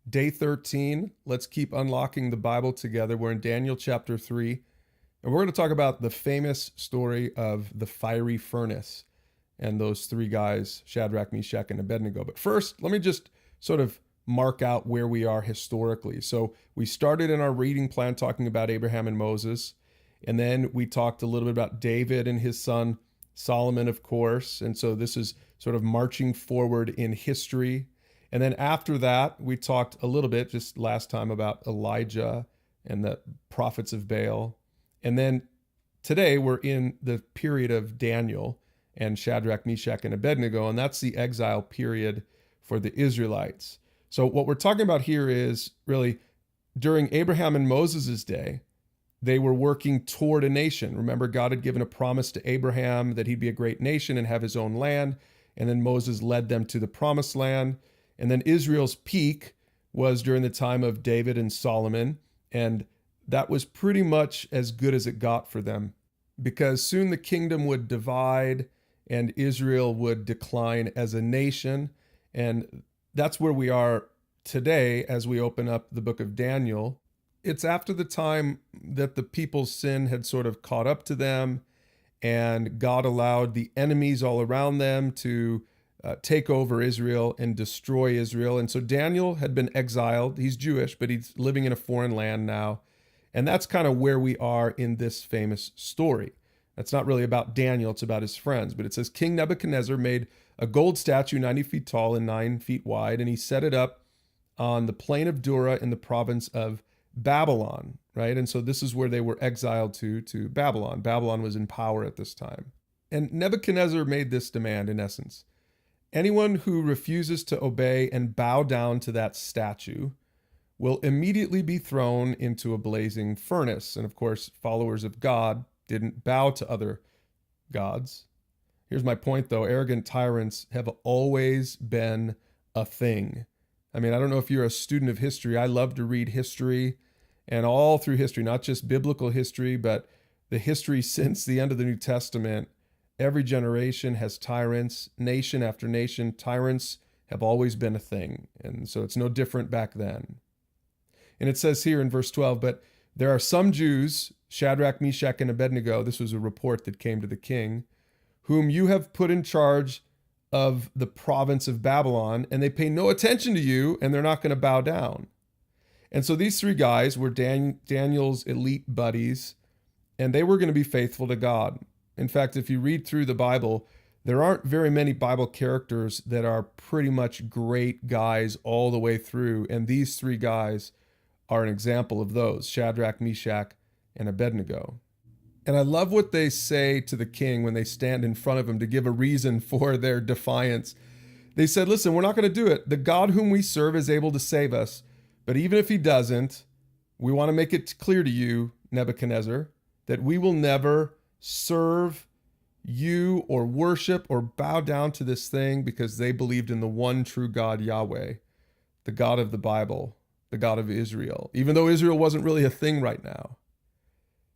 Day 13. Let's keep unlocking the Bible together. We're in Daniel chapter 3, and we're going to talk about the famous story of the fiery furnace and those three guys, Shadrach, Meshach, and Abednego. But first, let me just sort of mark out where we are historically. So we started in our reading plan talking about Abraham and Moses, and then we talked a little bit about David and his son Solomon, of course. And so this is sort of marching forward in history. And then after that, we talked a little bit just last time about Elijah and the prophets of Baal. And then today we're in the period of Daniel and Shadrach, Meshach, and Abednego, and that's the exile period for the Israelites. So what we're talking about here is really during Abraham and Moses' day, they were working toward a nation. Remember, God had given a promise to Abraham that he'd be a great nation and have his own land. And then Moses led them to the promised land. And then Israel's peak was during the time of David and Solomon. And that was pretty much as good as it got for them, because soon the kingdom would divide and Israel would decline as a nation. And that's where we are today as we open up the book of Daniel. It's after the time that the people's sin had sort of caught up to them, and God allowed the enemies all around them to take over Israel and destroy Israel. And so Daniel had been exiled. He's Jewish, but he's living in a foreign land now. And that's kind of where we are in this famous story. That's not really about Daniel, it's about his friends. But it says King Nebuchadnezzar made a gold statue 90 feet tall and 9 feet wide, and he set it up on the plain of Dura in the province of Babylon, right? And so this is where they were exiled to Babylon. Babylon was in power at this time. And Nebuchadnezzar made this demand, in essence. Anyone who refuses to obey and bow down to that statue will immediately be thrown into a blazing furnace. And of course, followers of God didn't bow to other gods. Here's my point, though. Arrogant tyrants have always been a thing. I mean, I don't know if you're a student of history. I love to read history, and all through history, not just biblical history, but the history since the end of the New Testament. Every generation has tyrants, nation after nation. Tyrants have always been a thing. And so it's no different back then. And it says here in verse 12, but there are some Jews, Shadrach, Meshach, and Abednego, this was a report that came to the king, whom you have put in charge of the province of Babylon, and they pay no attention to you, and they're not going to bow down. And so these three guys were Daniel's elite buddies, and they were going to be faithful to God. In fact, if you read through the Bible, there aren't very many Bible characters that are pretty much great guys all the way through, and these three guys are an example of those, Shadrach, Meshach, and Abednego. And I love what they say to the king when they stand in front of him to give a reason for their defiance. They said, listen, we're not going to do it. The God whom we serve is able to save us. But even if he doesn't, we want to make it clear to you, Nebuchadnezzar, that we will never serve you or worship or bow down to this thing, because they believed in the one true God, Yahweh, the God of the Bible, the God of Israel, even though Israel wasn't really a thing right now.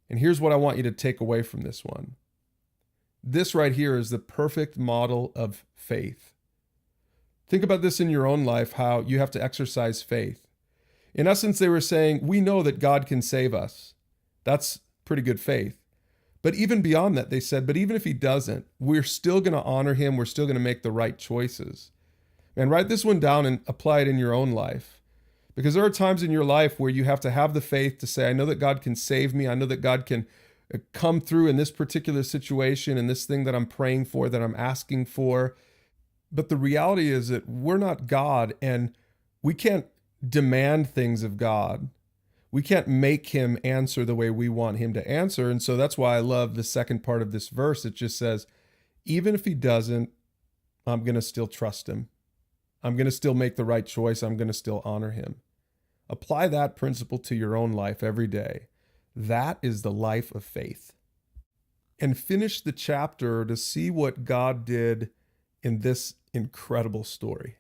And here's what I want you to take away from this one. This right here is the perfect model of faith. Think about this in your own life, how you have to exercise faith. In essence, they were saying, we know that God can save us. That's pretty good faith. But even beyond that, they said, but even if he doesn't, we're still going to honor him. We're still going to make the right choices. And write this one down and apply it in your own life. Because there are times in your life where you have to have the faith to say, I know that God can save me. I know that God can come through in this particular situation and this thing that I'm praying for, that I'm asking for. But the reality is that we're not God, and we can't demand things of God. We can't make him answer the way we want him to answer. And so that's why I love the second part of this verse. It just says, even if he doesn't, I'm going to still trust him. I'm going to still make the right choice. I'm going to still honor him. Apply that principle to your own life every day. That is the life of faith. And finish the chapter to see what God did in this incredible story.